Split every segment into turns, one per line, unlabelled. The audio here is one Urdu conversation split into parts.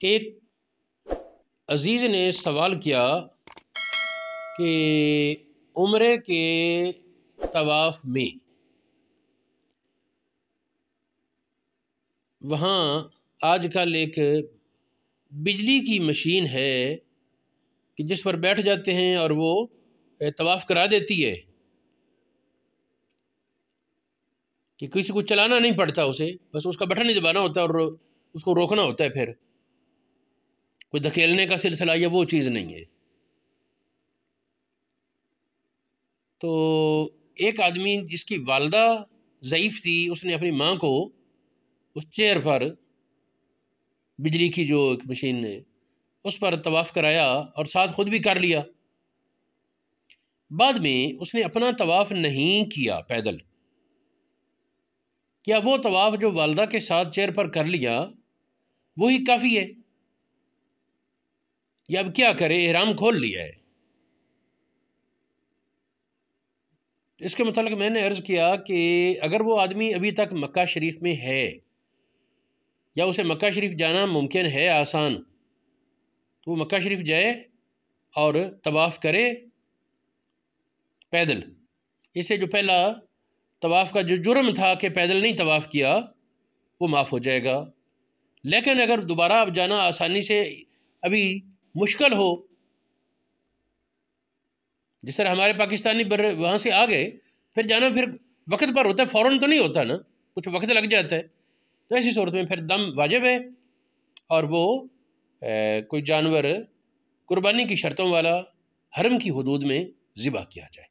ایک عزیز نے سوال کیا کہ عمرے کے طواف میں وہاں آج کل ایک بجلی کی مشین ہے کہ جس پر بیٹھ جاتے ہیں اور وہ طواف کرا دیتی ہے کہ کسی کو چلانا نہیں پڑتا، اسے بس اس کا بٹن ہی دبانا ہوتا ہے اور اس کو روکنا ہوتا ہے، پھر کوئی دھکیلنے کا سلسلہ یا وہ چیز نہیں ہے۔ تو ایک آدمی جس کی والدہ ضعیف تھی، اس نے اپنی ماں کو اس چیئر پر، بجلی کی جو ایک مشین ہے اس پر طواف کرایا اور ساتھ خود بھی کر لیا۔ بعد میں اس نے اپنا طواف نہیں کیا پیدل۔ کیا وہ طواف جو والدہ کے ساتھ چیئر پر کر لیا وہی کافی ہے، یا اب کیا کرے؟ احرام کھول لیا ہے۔ اس کے متعلق میں نے عرض کیا کہ اگر وہ آدمی ابھی تک مکہ شریف میں ہے یا اسے مکہ شریف جانا ممکن ہے آسان، تو وہ مکہ شریف جائے اور طواف کرے پیدل۔ اس سے جو پہلا طواف کا جو جرم تھا کہ پیدل نہیں طواف کیا وہ معاف ہو جائے گا۔ لیکن اگر دوبارہ اب جانا آسانی سے ابھی مشکل ہو، جس طرح ہمارے پاکستانی وہاں سے آ گئے، پھر جانا پھر وقت پر ہوتا ہے، فوراً تو نہیں ہوتا نا، کچھ وقت لگ جاتا ہے، تو ایسی صورت میں پھر دم واجب ہے اور وہ کوئی جانور قربانی کی شرطوں والا حرم کی حدود میں ذبح کیا جائے۔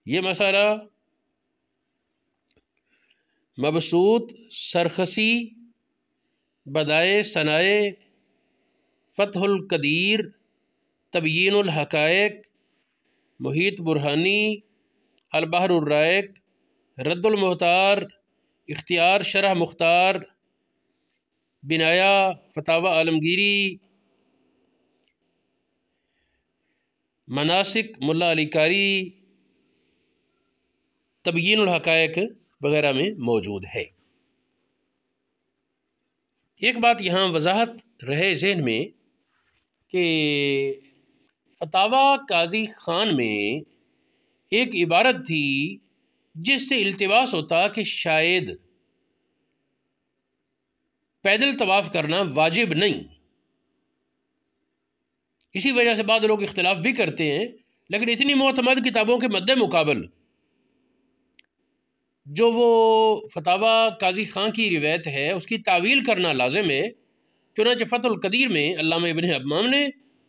یہ مسئلہ مبسوط سرخسی بدائے ثنائے فتح القدیر تبیین الحقائق محیط برہانی البحر الرائق رد المختار اختیار شرح مختار بنایا فتاوی عالمگیری مناسک ملا علی کاری تبیین الحقائق وغیرہ میں موجود ہے۔ ایک بات یہاں وضاحت رہے ذہن میں کہ فتاوی قاضی خان میں ایک عبارت تھی جس سے التباس ہوتا کہ شاید پیدل طواف کرنا واجب نہیں۔ اسی وجہ سے بعض لوگ اختلاف بھی کرتے ہیں، لیکن اتنی معتمد کتابوں کے مد مقابل جو وہ فتاوی قاضی خان کی روایت ہے اس کی تعویل کرنا لازم ہے۔ چنانچہ فتح القدیر میں علامہ ابن حمام نے،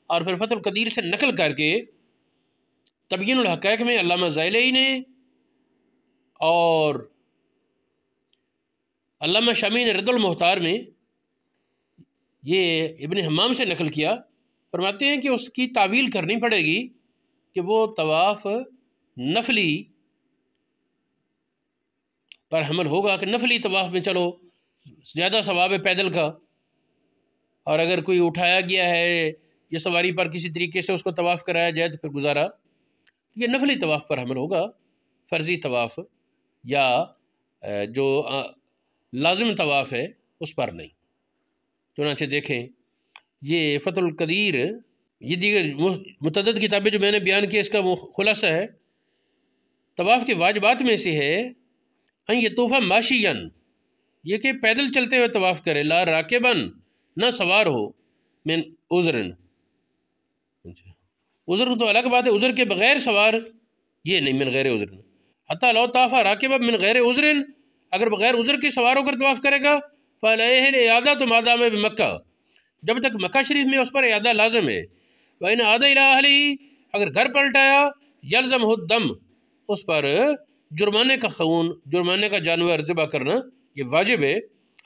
اور پھر فتح القدیر سے نقل کر کے تبیین الحقائق میں علامہ زائلعی نے، اور علامہ شامی نے رد المختار میں یہ ابن حمام سے نقل کیا، فرماتے ہیں کہ اس کی تعویل کرنی پڑے گی کہ وہ طواف نفلی پر حمل ہوگا کہ نفلی طواف میں چلو زیادہ ثواب ہے پیدل کا، اور اگر کوئی اٹھایا گیا ہے یا سواری پر کسی طریقے سے اس کو طواف کرایا جائے تو پھر گزارا، یہ نفلی طواف پر حمل ہوگا، فرضی طواف یا جو لازم طواف ہے اس پر نہیں۔ چنانچہ دیکھیں یہ فتح القدیر، یہ دیگر متعدد کتابیں جو میں نے بیان کی اس کا وہ خلاصہ ہے۔ طواف کے واجبات میں سے ہے ان یطوف ماشیاً، یہ کہ پیدل چلتے ہوئے طواف کرے، لا راکباً، نہ سوار ہو، من عذرن، عذر تو الگ بات ہے، عذر کے بغیر سوار یہ نہیں، من غیر عذرن، حتی لو طاف راکبا من غیر عذرن، اگر بغیر عذر کے سوار ہو کر طواف کرے گا فعلیہ الاعادۃ ما دام بمکہ، جب تک مکہ شریف میں اس پر اعادہ لازم ہے۔ وَإِنْ عَادَ إِلَىٰ أَهْلِهِ، اگر گھر پلٹ آیا، يَلْزَمُهُ الدَّمُ، اس پر جرمانے کا خون، جرمانے کا جانور ذبح کرنا یہ واجب ہے۔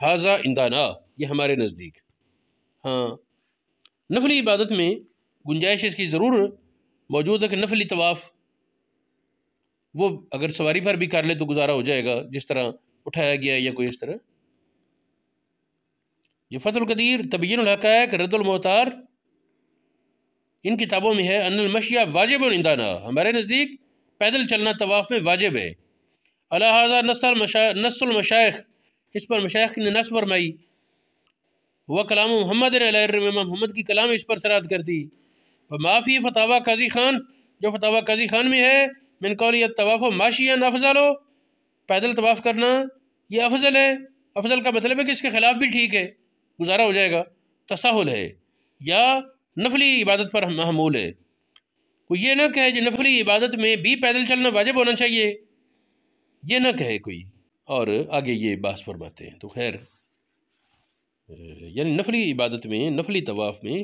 ھذا عندنا، یہ ہمارے نزدیک۔ ہاں نفلی عبادت میں گنجائش اس کی ضرور موجود ہے کہ نفلی طواف وہ اگر سواری پر بھی کر لے تو گزارا ہو جائے گا، جس طرح اٹھایا گیا یا کوئی اس طرح۔ یہ فتح القدیر، تبیین الحقائق، رد المختار، ان کتابوں میں ہے ان المشی واجب عندنا، ہمارے نزدیک پیدل چلنا طواف میں واجب ہے۔ علی ھذا نص المشائخ، اس پر مشائخ نے نص فرمائی، وہ کلام محمد علیہ الرحمہ، محمد کی کلام اس پر سرات کرتی. معافی فتاوی قاضی خان، جو فتاوی قاضی خان میں ہے، من قولی الطواف ماشیاً افضل، پیدل طواف کرنا یہ افضل ہے. افضل کا مطلب ہے کہ اس کے خلاف بھی ٹھیک ہے، گزارا ہو جائے گا، تساہل ہے یا نفلی عبادت پر محمول ہے. کوئی یہ نہ کہے کہ نفلی عبادت میں بھی پیدل چلنا واجب ہونا چاہیے، یہ نہ کہے کوئی. اور آگے یہ بحث فرماتے ہیں. تو خیر یعنی نفلی عبادت میں، نفلی طواف میں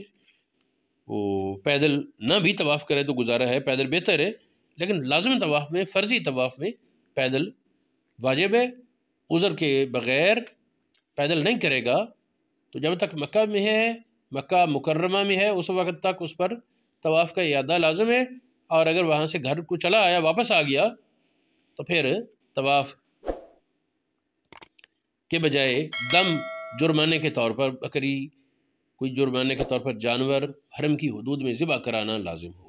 وہ پیدل نہ بھی طواف کرے تو گزارا ہے، پیدل بہتر ہے، لیکن لازم طواف میں، فرضی طواف میں پیدل واجب ہے. عذر کے بغیر پیدل نہیں کرے گا تو جب تک مکہ میں ہے، مکہ مکرمہ میں ہے، اس وقت تک اس پر طواف کا اعادہ لازم ہے. اور اگر وہاں سے گھر کو چلا آیا، واپس آ گیا، تو پھر طواف کے بجائے دم جرمانے کے طور پر بکری، کوئی جرمانے کے طور پر جانور حرم کی حدود میں ذبح کرانا لازم ہو.